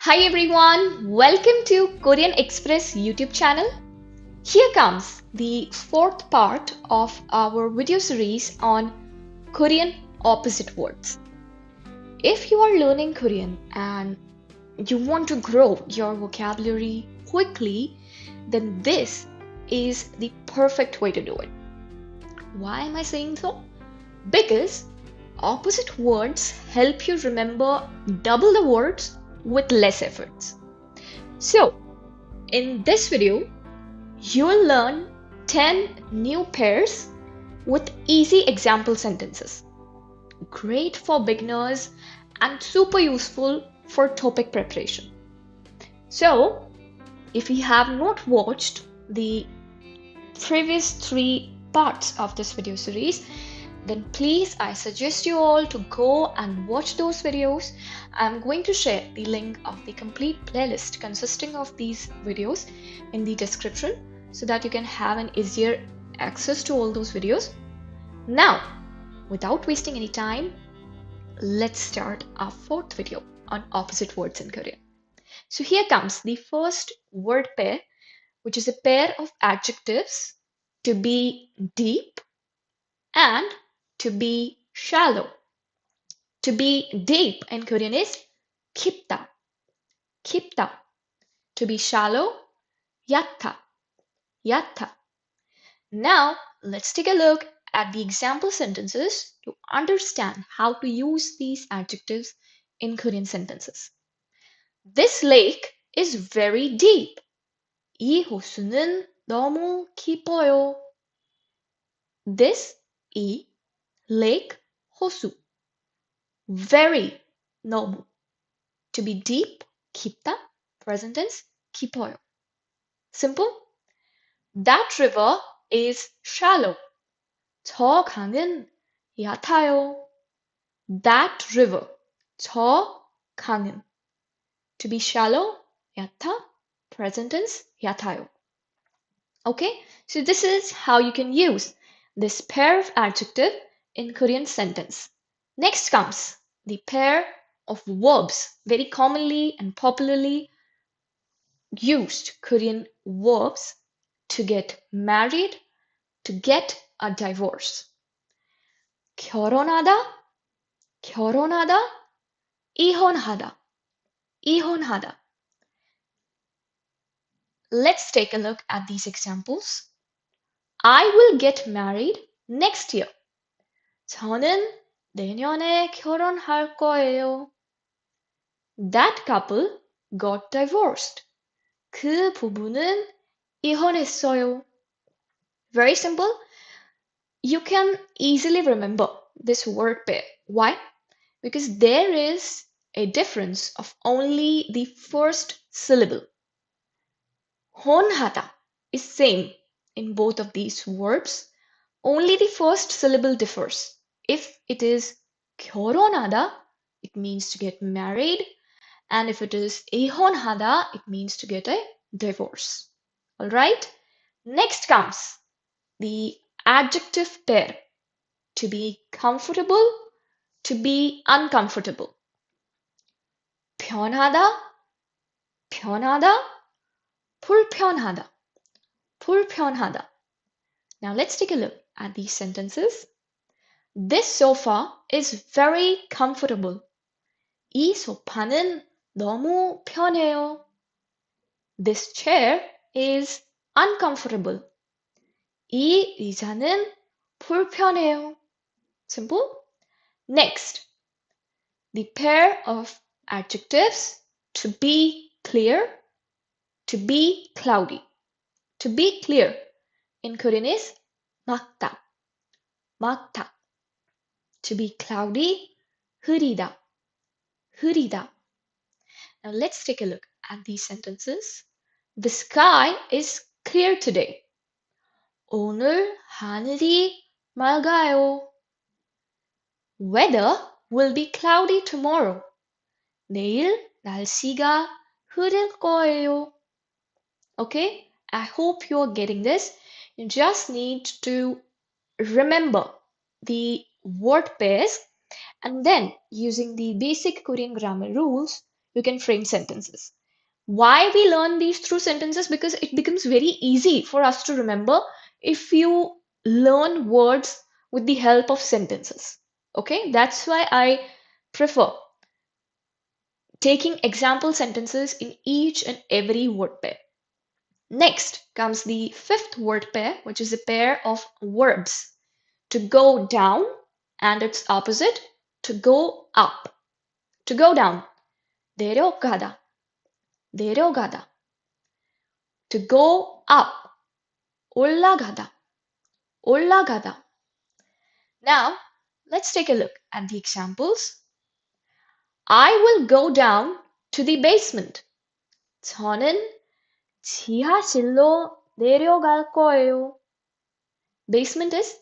Hi everyone, welcome to Korean Express YouTube channel. Here comes the fourth part of our video series on Korean opposite words. If you are learning Korean and you want to grow your vocabulary quickly, then this is the perfect way to do it. Why am I saying so? Because opposite words help you remember double the words with less efforts. So, in this video, you'll learn 10 new pairs with easy example sentences. Great for beginners and super useful for topic preparation. So, if you have not watched the previous 3 parts of this video series, then please I suggest you all to go and watch those videos. I'm going to share the link of the complete playlist consisting of these videos in the description so that you can have an easier access to all those videos. Now, without wasting any time, let's start our fourth video on opposite words in Korean. So here comes the first word pair, which is a pair of adjectives to be deep and to be shallow. To be deep in Korean is 깊다, 깊다. To be shallow, 얕다, 얕다. Now, let's take a look at the example sentences to understand how to use these adjectives in Korean sentences. This lake is very deep. 이 호수는 너무 깊어요. This 이 lake 호수. Very 너무. To be deep, 깊다, present tense, 깊어요. Simple. That river is shallow. 저 강은 얕아요. That river. 저 강은. To be shallow, 얕다, present tense, 얕아요. Okay, so this is how you can use this pair of adjective in Korean sentence. Next comes the pair of verbs, very commonly and popularly used Korean verbs to get married, to get a divorce. 결혼하다, 결혼하다, 이혼하다, 이혼하다. Let's take a look at these examples. I will get married next year. 저는 내년에 결혼할 거예요. That couple got divorced. 그 부부는 이혼했어요. Very simple. You can easily remember this word pair. Why? Because there is a difference of only the first syllable. 혼하다 is same in both of these verbs. Only the first syllable differs. If it is 결혼하다, it means to get married. And if it is 이혼하다, it means to get a divorce. Alright? Next comes the adjective pair. To be comfortable, to be uncomfortable. 편하다, 편하다, 불편하다, 불편하다. Now let's take a look at these sentences. This sofa is very comfortable. 이 소파는 너무 편해요. This chair is uncomfortable. 이 의자는 불편해요. Simple. Next, the pair of adjectives to be clear, to be cloudy. To be clear in Korean is 맑다, 맑다. To be cloudy, 흐리다, 흐리다. Now let's take a look at these sentences. The sky is clear today. 오늘 하늘이 맑아요. Weather will be cloudy tomorrow. 내일 날씨가 흐릴 거예요. Okay, I hope you're getting this. You just need to remember the word pairs and then using the basic Korean grammar rules, you can frame sentences. Why we learn these through sentences? Because it becomes very easy for us to remember if you learn words with the help of sentences. Okay, that's why I prefer taking example sentences in each and every word pair. Next comes the fifth word pair, which is a pair of verbs. To go down and its opposite, to go up. To go down, 내려가다, 내려가다. To go up, 올라가다, 올라가다. Now, let's take a look at the examples. I will go down to the basement. 저는 지하실로 내려갈 거예요. Basement is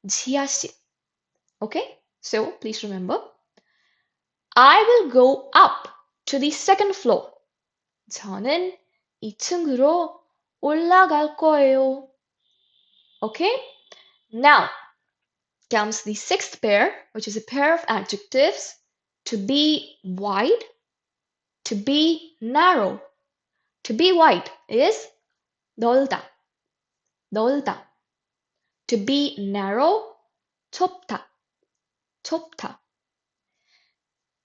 지하실. Okay, so please remember. I will go up to the second floor. 저는 2층으로 올라갈 거예요. Okay, now comes the sixth pair, which is a pair of adjectives. To be wide, to be narrow. To be wide is 넓다, 넓다. To be narrow, 좁다, 좁다.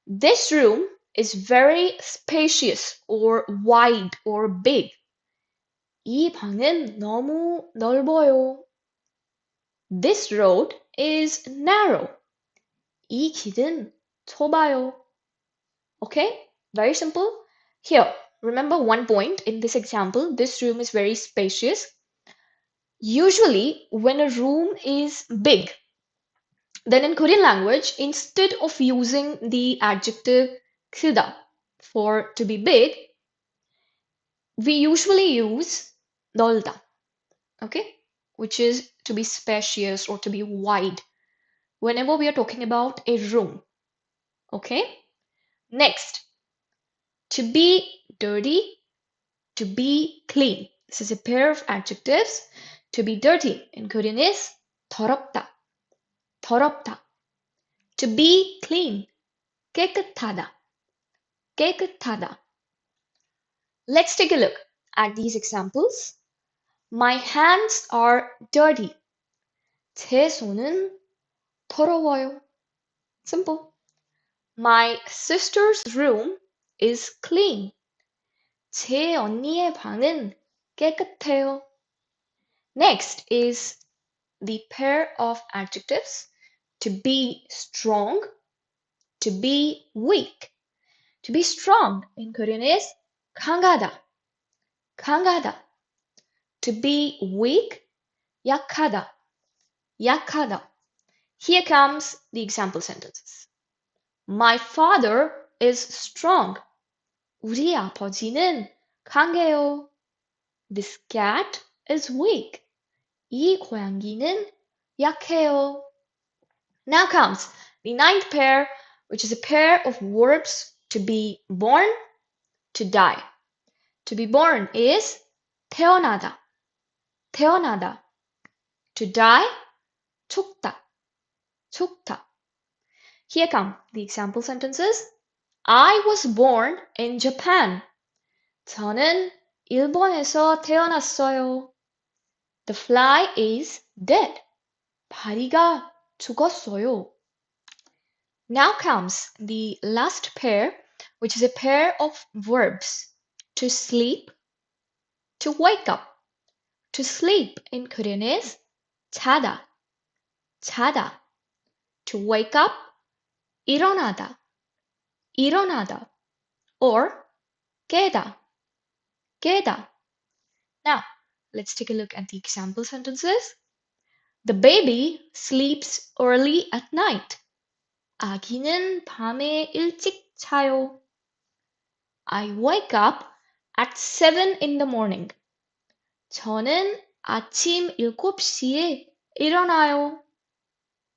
This room is very spacious or wide or big. 이 방은 너무 넓어요. This road is narrow. 이 길은 좁아요. Okay, very simple. Here, remember one point in this example. This room is very spacious. Usually, when a room is big, then in Korean language, instead of using the adjective 크다 for to be big, we usually use 넓다, okay, which is to be spacious or to be wide whenever we are talking about a room. Okay, next, to be dirty, to be clean. This is a pair of adjectives. To be dirty in Korean is 더럽다, 더럽다. To be clean, 깨끗하다, 깨끗하다. Let's take a look at these examples. My hands are dirty. 제 손은 더러워요. Simple. My sister's room is clean. 제 언니의 방은 깨끗해요. Next is the pair of adjectives. To be strong, to be weak. To be strong in Korean is 강하다, 강하다. To be weak, 약하다, 약하다. Here comes the example sentences. My father is strong. 우리 아버지는 강해요. This cat is weak. 이 고양이는 약해요. Now comes the ninth pair, which is a pair of verbs. To be born, to die. To be born is 태어나다, 태어나다. To die, 죽다, 죽다. Here come the example sentences. I was born in Japan. 저는 일본에서 태어났어요. The fly is dead. 파리가 죽었어요. Now comes the last pair, which is a pair of verbs. To sleep, to wake up. To sleep in Korean is 자다, 자다. To wake up, 일어나다, 일어나다. Or 깨다, 깨다. Now, let's take a look at the example sentences. The baby sleeps early at night. 아기는 밤에 일찍 자요. I wake up at 7 in the morning. 저는 아침 7시에 일어나요.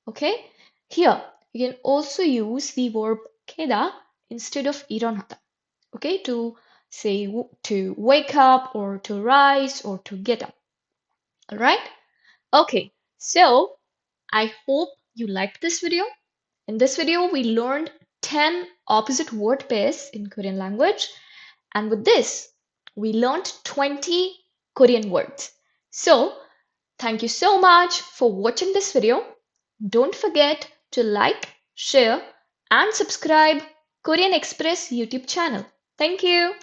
Okay? Here, you can also use the verb 깨다 instead of 일어나다. Okay? To say to wake up or to rise or to get up. Alright? Okay, so I hope you liked this video. In this video, we learned 10 opposite word pairs in Korean language. And with this, we learned 20 Korean words. So, thank you so much for watching this video. Don't forget to like, share, and subscribe Korean Express YouTube channel. Thank you.